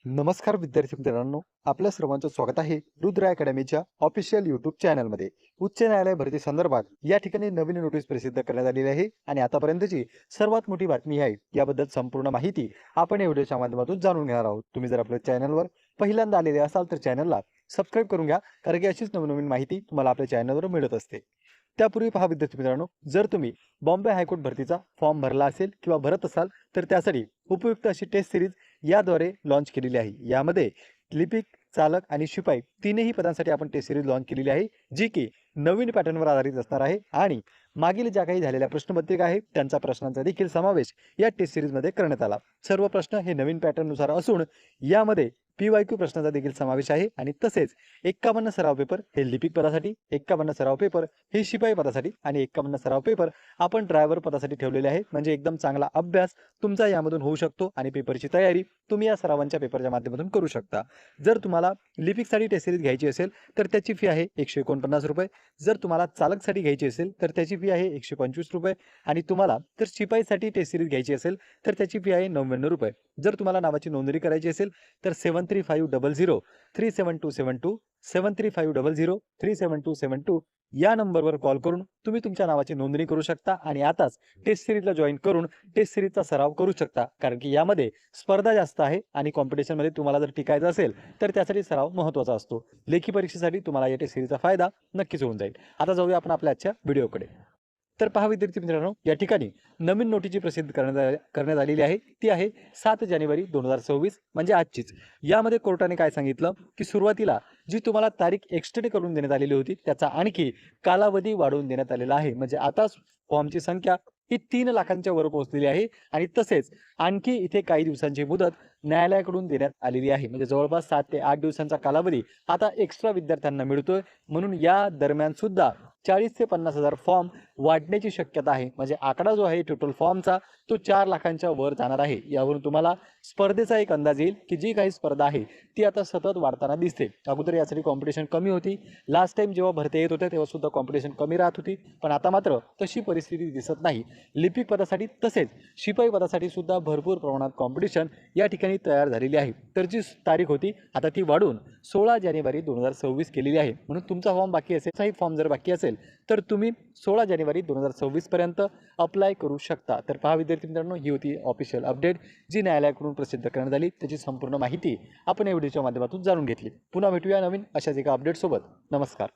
नमस्कार विद्यार्थी मित्रांनो, आपल्या सर्वांचं स्वागत आहे रुद्र अकॅडमीच्या ऑफिशियल यूट्यूब चॅनलमध्ये. उच्च न्यायालय भरती संदर्भात या ठिकाणी नवीन नोटीस प्रसिद्ध करण्यात आलेली आहे आणि आतापर्यंतची सर्वात मोठी बातमी आहे. याबद्दल संपूर्ण माहिती आपण या व्हिडिओच्या माध्यमातून जाणून घेणार आहोत. तुम्ही जर आपल्या चॅनलवर पहिल्यांदा आलेले असाल तर चॅनलला सबस्क्राईब करून घ्या, कारण की अशीच नवनवीन माहिती तुम्हाला आपल्या चॅनलवर मिळत असते. त्यापूर्वी पहा विद्यार्थी मित्रांनो, जर तुम्ही बॉम्बे हायकोर्ट भरतीचा फॉर्म भरला असेल किंवा भरत असाल तर त्यासाठी उपयुक्त अशी टेस्ट सिरीज याद्वारे लॉन्च केलेली आहे. यामध्ये लिपिक, चालक आणि शिपाई तीनही पदांसाठी आपण टेस्ट सिरीज लॉन्च केलेली आहे, जी की नवीन पॅटर्नवर आधारित असणार आहे आणि मागील ज्या काही झालेल्या प्रश्नपत्रिका आहेत त्यांचा प्रश्नांचा देखील समावेश या टेस्ट सिरीजमध्ये करण्यात आला. सर्व प्रश्न हे नवीन पॅटर्ननुसार असून यामध्ये PYQ प्रश्नाचा देखील समावेश आहे आणि तसेच 51 सराव पेपर हे लिपिक पदासाठी, 51 सराव पेपर हे शिपाई पदासाठी आणि 51 सराव पेपर आपण ड्रायव्हर पदासाठी ठेवलेले आहे. म्हणजे एकदम चांगला अभ्यास तुमचा यामधून होऊ शकतो आणि पेपरची तयारी तुम्ही या सरावांच्या पेपरच्या माध्यमातून करू शकता. जर तुम्हाला लिपिकसाठी टेस्ट सिरीज घ्यायची असेल तर त्याची फी आहे ₹149. जर तुम्हाला चालकसाठी घ्यायची असेल तर त्याची फी आहे ₹125 आणि तुम्हाला जर शिपाईसाठी टेस्ट सिरीज घ्यायची असेल तर त्याची फी आहे ₹99. जर तुम्हाला नावाची नोंदणी करायची असेल तर 7350 37272 7350 37272 या नंबरवर कॉल करून तुम्ही तुमच्या नावाची नोंदणी करू शकता आणि आताच टेस्ट सिरीजला जॉईन करून टेस्ट सिरीजचा सराव करू शकता. कारण की यामध्ये स्पर्धा जास्त आहे आणि कॉम्पिटिशनमध्ये तुम्हाला जर टिकायचं असेल तर त्यासाठी सराव महत्त्वाचा असतो. लेखी परीक्षेसाठी तुम्हाला या टेस्ट सिरीजचा फायदा नक्कीच होऊन जाईल. आता जाऊया आपण आपल्या आजच्या व्हिडिओकडे. तर पहा विद्यार्थी मित्रांनो, या ठिकाणी नवीन नोटीस प्रसिद्ध करण्यात आलेली आहे. ती आहे 7 जानेवारी 2026 म्हणजे आजचीच. यामध्ये कोर्टाने काय सांगितलं की सुरुवातीला जी तुम्हाला तारीख एक्सटेंड करून देण्यात आलेली होती त्याचा आणखी कालावधी वाढवून देण्यात आलेला आहे. म्हणजे आता फॉर्मची संख्या ही 3 लाखांच्या वर पोहोचलेली आहे आणि तसेच आणखी इथे काही दिवसांची मुदत न्यायालयाकडून देण्यात आलेली आहे. म्हणजे जवळपास 7 ते 8 दिवसांचा कालावधी आता एक्स्ट्रा विद्यार्थ्यांना मिळतोय. म्हणून या दरम्यान सुद्धा 40 ते 50 हजार फॉर्म वाढण्याची शक्यता आहे. म्हणजे आकडा जो आहे टोटल फॉर्मचा तो 4 लाखांच्या वर जाणार आहे. यावरून तुम्हाला स्पर्धेचा एक अंदाज येईल की जी काही स्पर्धा आहे ती आता सतत वाढताना दिसते. अगोदर यासाठी कॉम्पिटिशन कमी होती. लास्ट टाइम जेव्हा भरती येत होत्या तेव्हा सुद्धा कॉम्पिटिशन कमी राहत होती, पण आता मात्र तशी परिस्थिती दिसत नाही. लिपिक पदासाठी तसेच शिपाई पदासाठी सुद्धा भरपूर प्रमाणात कॉम्पिटिशन या ठिकाणी तयार झालेली आहे. तर जी तारीख होती आता ती वाढून 16 जानेवारी 2026 केलेली आहे. म्हणून तुमचा फॉर्म बाकी असेल, काही फॉर्म जर बाकी असेल तर तुम्ही 16 जानेवारी 2026 पर्यंत अप्लाय करू शकता. तर पहा विद्यार्थी मित्रांनो, ही होती ऑफिशियल अपडेट जी न्यायालयाकडून प्रसिद्ध करण्यात आली. त्याची संपूर्ण माहिती आपण या व्हिडिओच्या माध्यमातून जाणून घेतली. पुन्हा भेटूया नवीन अशाच एका अपडेट सोबत. नमस्कार.